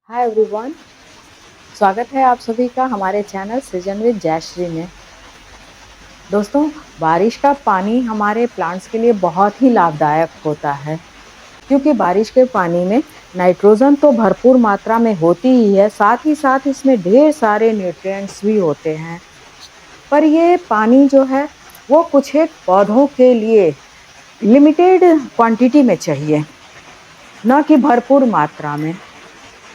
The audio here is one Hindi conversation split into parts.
Hi everyone. स्वागत है आप सभी का हमारे चैनल सृजन विद जयश्री में। दोस्तों, बारिश का पानी हमारे प्लांट्स के लिए बहुत ही लाभदायक होता है, क्योंकि बारिश के पानी में नाइट्रोजन तो भरपूर मात्रा में होती ही है, साथ ही साथ इसमें ढेर सारे न्यूट्रिएंट्स भी होते हैं। पर ये पानी जो है वो कुछ एक पौधों के लिए लिमिटेड क्वांटिटी में चाहिए, न कि भरपूर मात्रा में।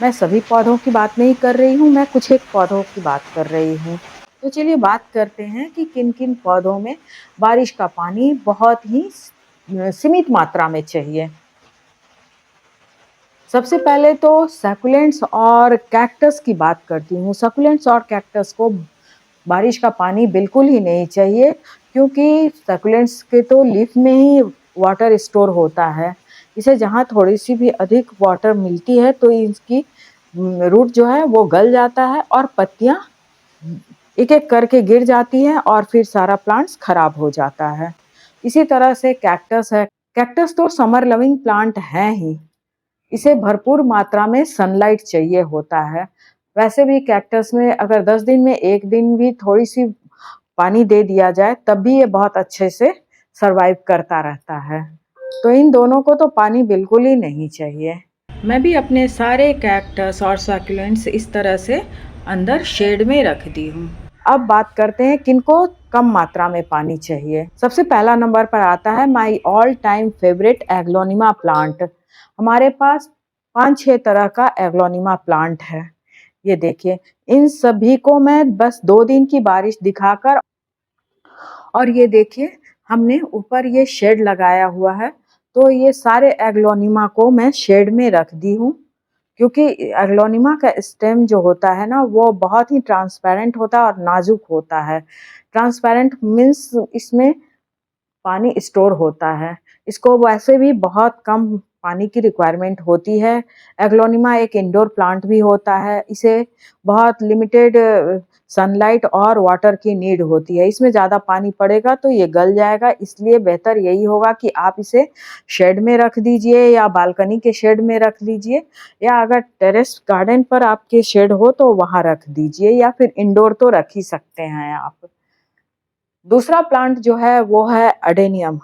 मैं सभी पौधों की बात नहीं कर रही हूँ, मैं कुछ एक पौधों की बात कर रही हूँ। तो चलिए बात करते हैं कि किन किन पौधों में बारिश का पानी बहुत ही सीमित मात्रा में चाहिए। सबसे पहले तो सकुलेंट्स और कैक्टस की बात करती हूँ। सकुलेंट्स और कैक्टस को बारिश का पानी बिल्कुल ही नहीं चाहिए, क्योंकि सकुलेंट्स के तो लीफ में ही वाटर स्टोर होता है। इसे जहाँ थोड़ी सी भी अधिक वाटर मिलती है तो इसकी रूट जो है वो गल जाता है और पत्तियाँ एक एक करके गिर जाती हैं और फिर सारा प्लांट्स खराब हो जाता है। इसी तरह से कैक्टस है। कैक्टस तो समर लविंग प्लांट है ही, इसे भरपूर मात्रा में सनलाइट चाहिए होता है। वैसे भी कैक्टस में अगर 10 दिन में एक दिन भी थोड़ी सी पानी दे दिया जाए तब भी ये बहुत अच्छे से सरवाइव करता रहता है। तो इन दोनों को तो पानी बिल्कुल ही नहीं चाहिए। मैं भी अपने सारे कैक्टस और सक्यूलेंट्स इस तरह से अंदर शेड में रख दी हूँ। अब बात करते हैं किनको कम मात्रा में पानी चाहिए। सबसे पहला नंबर पर आता है my all time favourite aglaonema plant. हमारे पास 5-6 तरह का एग्लोनिमा प्लांट है। ये देखिए, इन सभी को मैं बस 2 दिन की बारिश दिखाकर, और ये देखिए हमने ऊपर ये शेड लगाया हुआ है, तो ये सारे एग्लोनिमा को मैं शेड में रख दी हूँ। क्योंकि एग्लोनिमा का स्टेम जो होता है ना वो बहुत ही ट्रांसपेरेंट होता है और नाजुक होता है। ट्रांसपेरेंट मीन्स इसमें पानी स्टोर होता है। इसको वैसे भी बहुत कम पानी की रिक्वायरमेंट होती है। एग्लोनिमा एक इंडोर प्लांट भी होता है। इसे बहुत लिमिटेड सनलाइट और वाटर की नीड होती है। इसमें ज़्यादा पानी पड़ेगा तो ये गल जाएगा, इसलिए बेहतर यही होगा कि आप इसे शेड में रख दीजिए या बालकनी के शेड में रख लीजिए, या अगर टेरेस गार्डन पर आपके शेड हो तो वहाँ रख दीजिए, या फिर इंडोर तो रख ही सकते हैं आप। दूसरा प्लांट जो है वो है अडेनियम।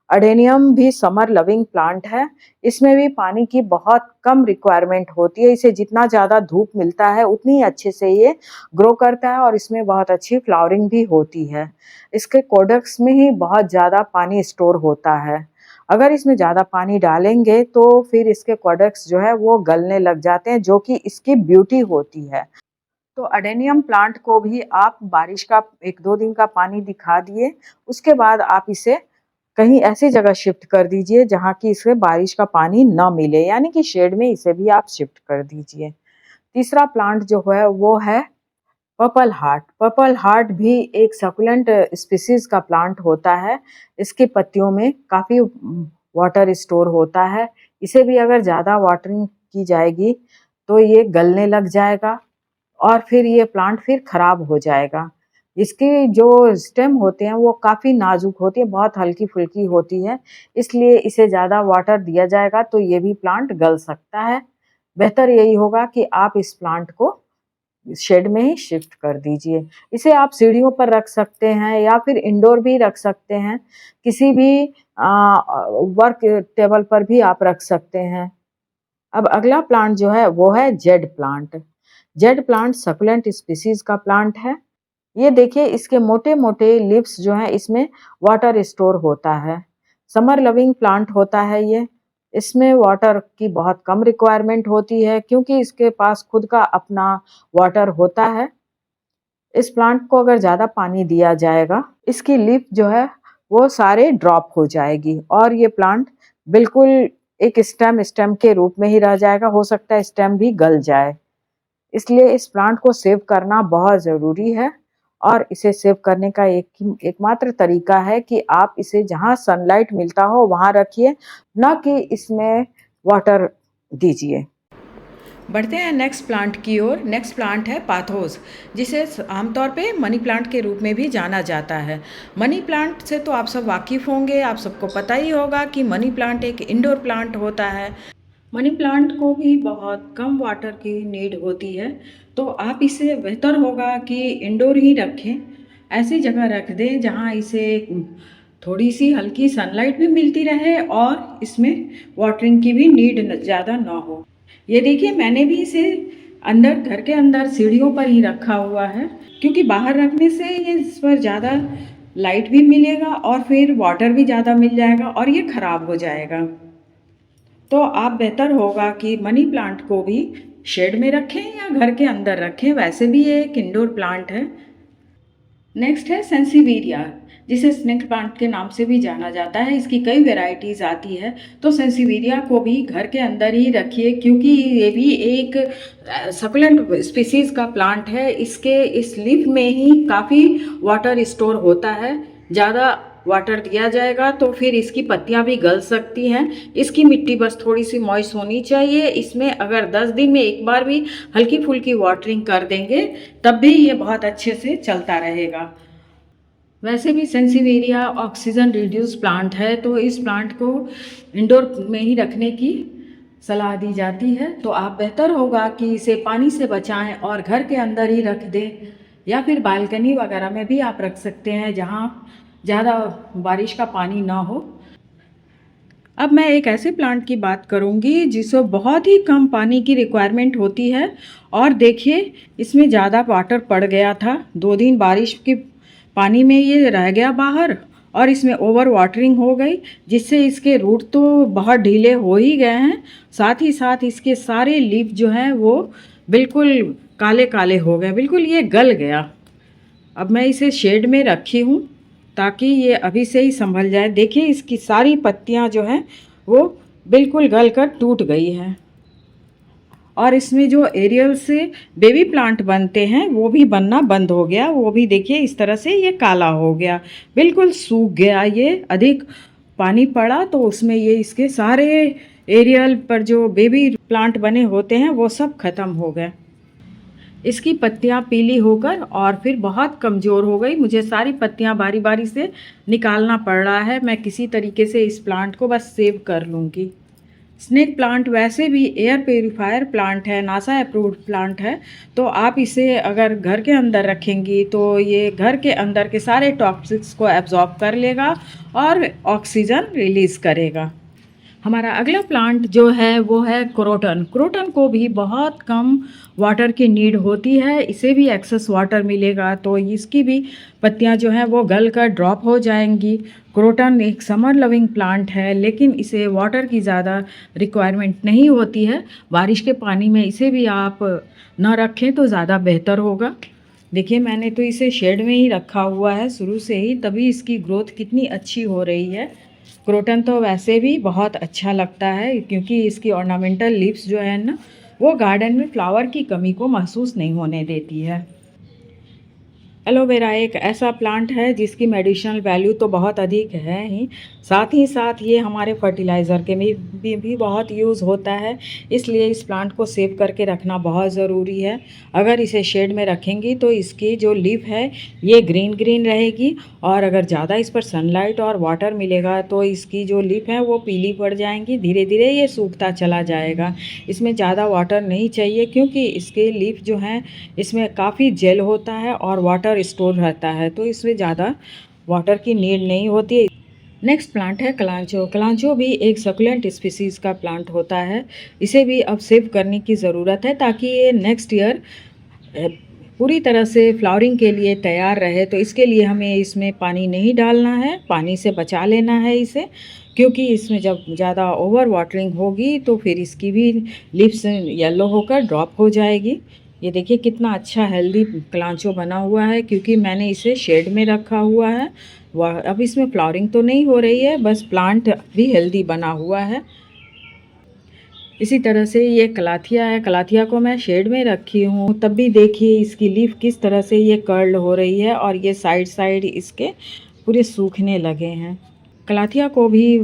अडेनियम भी समर लविंग प्लांट है। इसमें भी पानी की बहुत कम रिक्वायरमेंट होती है। इसे जितना ज़्यादा धूप मिलता है उतनी अच्छे से ये ग्रो करता है और इसमें बहुत अच्छी फ्लावरिंग भी होती है। इसके कोडेक्स में ही बहुत ज़्यादा पानी स्टोर होता है। अगर इसमें ज़्यादा पानी डालेंगे तो फिर इसके कोडेक्स जो है वो गलने लग जाते हैं, जो कि इसकी ब्यूटी होती है। तो अडेनियम प्लांट को भी आप बारिश का 1-2 दिन का पानी दिखा दिए, उसके बाद आप इसे कहीं ऐसी जगह शिफ्ट कर दीजिए जहाँ की इसे बारिश का पानी ना मिले, यानी कि शेड में इसे भी आप शिफ्ट कर दीजिए। तीसरा प्लांट जो है वो है पर्पल हार्ट। पर्पल हार्ट भी एक सकुलेंट स्पीसीज का प्लांट होता है। इसकी पत्तियों में काफ़ी वाटर स्टोर होता है। इसे भी अगर ज़्यादा वाटरिंग की जाएगी तो ये गलने लग जाएगा और फिर ये प्लांट फिर खराब हो जाएगा। इसकी जो स्टेम होते हैं वो काफ़ी नाजुक होती है, बहुत हल्की-फुल्की होती है, इसलिए इसे ज़्यादा वाटर दिया जाएगा तो ये भी प्लांट गल सकता है। बेहतर यही होगा कि आप इस प्लांट को शेड में ही शिफ्ट कर दीजिए। इसे आप सीढ़ियों पर रख सकते हैं या फिर इंडोर भी रख सकते हैं। किसी भी वर्क टेबल पर भी आप रख सकते हैं। अब अगला प्लांट जो है वो है jade plant. Jade plant succulent species का प्लांट है। ये देखिए इसके मोटे मोटे लीव्स जो हैं इसमें वाटर स्टोर होता है। समर लविंग प्लांट होता है ये। इसमें वाटर की बहुत कम रिक्वायरमेंट होती है, क्योंकि इसके पास खुद का अपना वाटर होता है। इस प्लांट को अगर ज़्यादा पानी दिया जाएगा, इसकी लीफ जो है वो सारे ड्रॉप हो जाएगी और ये प्लांट बिल्कुल एक स्टेम स्टेम के रूप में ही रह जाएगा। हो सकता है स्टेम भी गल जाए। इसलिए इस प्लांट को सेव करना बहुत ज़रूरी है, और इसे सेव करने का एकमात्र तरीका है कि आप इसे जहाँ सनलाइट मिलता हो वहाँ रखिए, न कि इसमें वाटर दीजिए। बढ़ते हैं नेक्स्ट प्लांट की ओर। नेक्स्ट प्लांट है पाथोस, जिसे आमतौर पे मनी प्लांट के रूप में भी जाना जाता है। मनी प्लांट से तो आप सब वाकिफ़ होंगे, आप सबको पता ही होगा कि मनी प्लांट एक इंडोर प्लांट होता है। मनी प्लांट को भी बहुत कम वाटर की नीड होती है, तो आप इसे बेहतर होगा कि इंडोर ही रखें। ऐसी जगह रख दें जहाँ इसे थोड़ी सी हल्की सनलाइट भी मिलती रहे और इसमें वाटरिंग की भी नीड ज़्यादा ना हो। ये देखिए, मैंने भी इसे अंदर, घर के अंदर सीढ़ियों पर ही रखा हुआ है, क्योंकि बाहर रखने से ये इस पर ज़्यादा लाइट भी मिलेगा और फिर वाटर भी ज़्यादा मिल जाएगा और ये ख़राब हो जाएगा। तो आप बेहतर होगा कि मनी प्लांट को भी शेड में रखें या घर के अंदर रखें, वैसे भी ये एक इंडोर प्लांट है। नेक्स्ट है सेंसिवेरिया, जिसे स्नेक प्लांट के नाम से भी जाना जाता है। इसकी कई वेराइटीज़ आती है, तो सेंसिवेरिया को भी घर के अंदर ही रखिए, क्योंकि ये भी एक सकुलेंट स्पीसीज़ का प्लांट है। इसके इस लीफ में ही काफ़ी वाटर स्टोर होता है। ज़्यादा वाटर दिया जाएगा तो फिर इसकी पत्तियां भी गल सकती हैं। इसकी मिट्टी बस थोड़ी सी मॉइस्ट होनी चाहिए। इसमें अगर 10 दिन में एक बार भी हल्की फुल्की वाटरिंग कर देंगे, तब भी ये बहुत अच्छे से चलता रहेगा। वैसे भी सेंसिवेरिया ऑक्सीजन रिड्यूस प्लांट है, तो इस प्लांट को इंडोर में ही रखने की सलाह दी जाती है। तो आप बेहतर होगा कि इसे पानी से बचाएं और घर के अंदर ही रख दें, या फिर बालकनी वगैरह में भी आप रख सकते हैं जहां ज़्यादा बारिश का पानी ना हो। अब मैं एक ऐसे प्लांट की बात करूंगी जिसको बहुत ही कम पानी की रिक्वायरमेंट होती है, और देखिए इसमें ज़्यादा वाटर पड़ गया था। 2 दिन बारिश की पानी में ये रह गया बाहर और इसमें ओवर वाटरिंग हो गई, जिससे इसके रूट तो बहुत ढीले हो ही गए हैं, साथ ही साथ इसके सारे लीफ जो हैं वो बिल्कुल काले काले हो गए, बिल्कुल ये गल गया। अब मैं इसे शेड में रखी हूँ ताकि ये अभी से ही संभल जाए। देखिए इसकी सारी पत्तियाँ जो हैं वो बिल्कुल गल कर टूट गई हैं, और इसमें जो एरियल से बेबी प्लांट बनते हैं वो भी बनना बंद हो गया। वो भी देखिए इस तरह से ये काला हो गया, बिल्कुल सूख गया। ये अधिक पानी पड़ा तो उसमें ये इसके सारे एरियल पर जो बेबी प्लांट बने होते हैं वो सब खत्म हो गए। इसकी पत्तियां पीली होकर और फिर बहुत कमज़ोर हो गई। मुझे सारी पत्तियां बारी बारी से निकालना पड़ रहा है। मैं किसी तरीके से इस प्लांट को बस सेव कर लूँगी। स्नेक प्लांट वैसे भी एयर प्योरीफायर प्लांट है, नासा अप्रूव्ड प्लांट है, तो आप इसे अगर घर के अंदर रखेंगी तो ये घर के अंदर के सारे टॉक्सिक्स को एब्जॉर्ब कर लेगा और ऑक्सीजन रिलीज़ करेगा। हमारा अगला प्लांट जो है वो है क्रोटन। क्रोटन को भी बहुत कम वाटर की नीड होती है, इसे भी एक्सेस वाटर मिलेगा तो इसकी भी पत्तियां जो हैं वो गल कर ड्रॉप हो जाएंगी। क्रोटन एक समर लविंग प्लांट है, लेकिन इसे वाटर की ज़्यादा रिक्वायरमेंट नहीं होती है। बारिश के पानी में इसे भी आप ना रखें तो ज़्यादा बेहतर होगा। देखिए मैंने तो इसे शेड में ही रखा हुआ है शुरू से ही, तभी इसकी ग्रोथ कितनी अच्छी हो रही है। क्रोटन तो वैसे भी बहुत अच्छा लगता है, क्योंकि इसकी ऑर्नामेंटल लीव्स जो है ना वो गार्डन में फ्लावर की कमी को महसूस नहीं होने देती है। एलोवेरा एक ऐसा प्लांट है जिसकी मेडिसिनल वैल्यू तो बहुत अधिक है ही, साथ ही साथ ये हमारे फर्टिलाइज़र के में भी बहुत यूज़ होता है। इसलिए इस प्लांट को सेव करके रखना बहुत ज़रूरी है। अगर इसे शेड में रखेंगी तो इसकी जो लीफ है ये ग्रीन ग्रीन रहेगी, और अगर ज़्यादा इस पर सनलाइट और वाटर मिलेगा तो इसकी जो लीफ है वो पीली पड़ जाएंगी, धीरे धीरे ये सूखता चला जाएगा। इसमें ज़्यादा वाटर नहीं चाहिए, क्योंकि इसके लीफ जो हैं इसमें काफ़ी जेल होता है और वाटर स्टोर रहता है, तो इसमें ज़्यादा वाटर की नीड नहीं होती है। नेक्स्ट प्लांट है कलांचो। कलांचो भी एक सकुलेंट स्पीसीज़ का प्लांट होता है। इसे भी अब सेव करने की ज़रूरत है ताकि ये नेक्स्ट ईयर पूरी तरह से फ्लावरिंग के लिए तैयार रहे। तो इसके लिए हमें इसमें पानी नहीं डालना है, पानी से बचा लेना है इसे, क्योंकि इसमें जब ज़्यादा ओवर वाटरिंग होगी तो फिर इसकी भी लीव्स येलो होकर ड्रॉप हो जाएगी। ये देखिए कितना अच्छा हेल्दी कलांचो बना हुआ है, क्योंकि मैंने इसे शेड में रखा हुआ है। वह अब इसमें फ्लावरिंग तो नहीं हो रही है, बस प्लांट भी हेल्दी बना हुआ है। इसी तरह से ये कलाथिया है। कलाथिया को मैं शेड में रखी हूँ, तब भी देखिए इसकी लीफ किस तरह से ये कर्ल हो रही है और ये साइड साइड इसके पूरे सूखने लगे हैं। कलाथिया को भी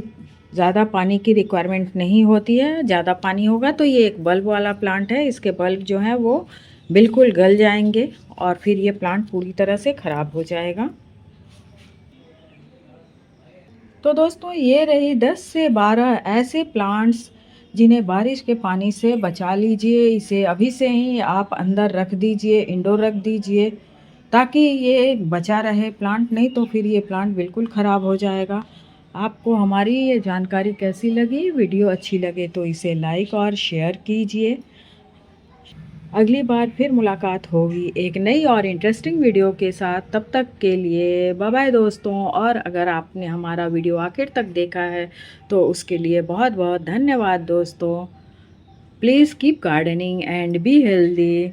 ज़्यादा पानी की रिक्वायरमेंट नहीं होती है। ज़्यादा पानी होगा तो ये एक बल्ब वाला प्लांट है, इसके बल्ब जो हैं वो बिल्कुल गल जाएंगे और फिर ये प्लांट पूरी तरह से ख़राब हो जाएगा। तो दोस्तों ये रही 10 से 12 ऐसे प्लांट्स जिन्हें बारिश के पानी से बचा लीजिए। इसे अभी से ही आप अंदर रख दीजिए, इंडोर रख दीजिए, ताकि ये बचा रहे प्लांट, नहीं तो फिर ये प्लांट बिल्कुल ख़राब हो जाएगा। आपको हमारी ये जानकारी कैसी लगी? वीडियो अच्छी लगे तो इसे लाइक और शेयर कीजिए। अगली बार फिर मुलाकात होगी एक नई और इंटरेस्टिंग वीडियो के साथ। तब तक के लिए बाय बाय दोस्तों। और अगर आपने हमारा वीडियो आखिर तक देखा है तो उसके लिए बहुत बहुत धन्यवाद दोस्तों। Please keep gardening and be healthy.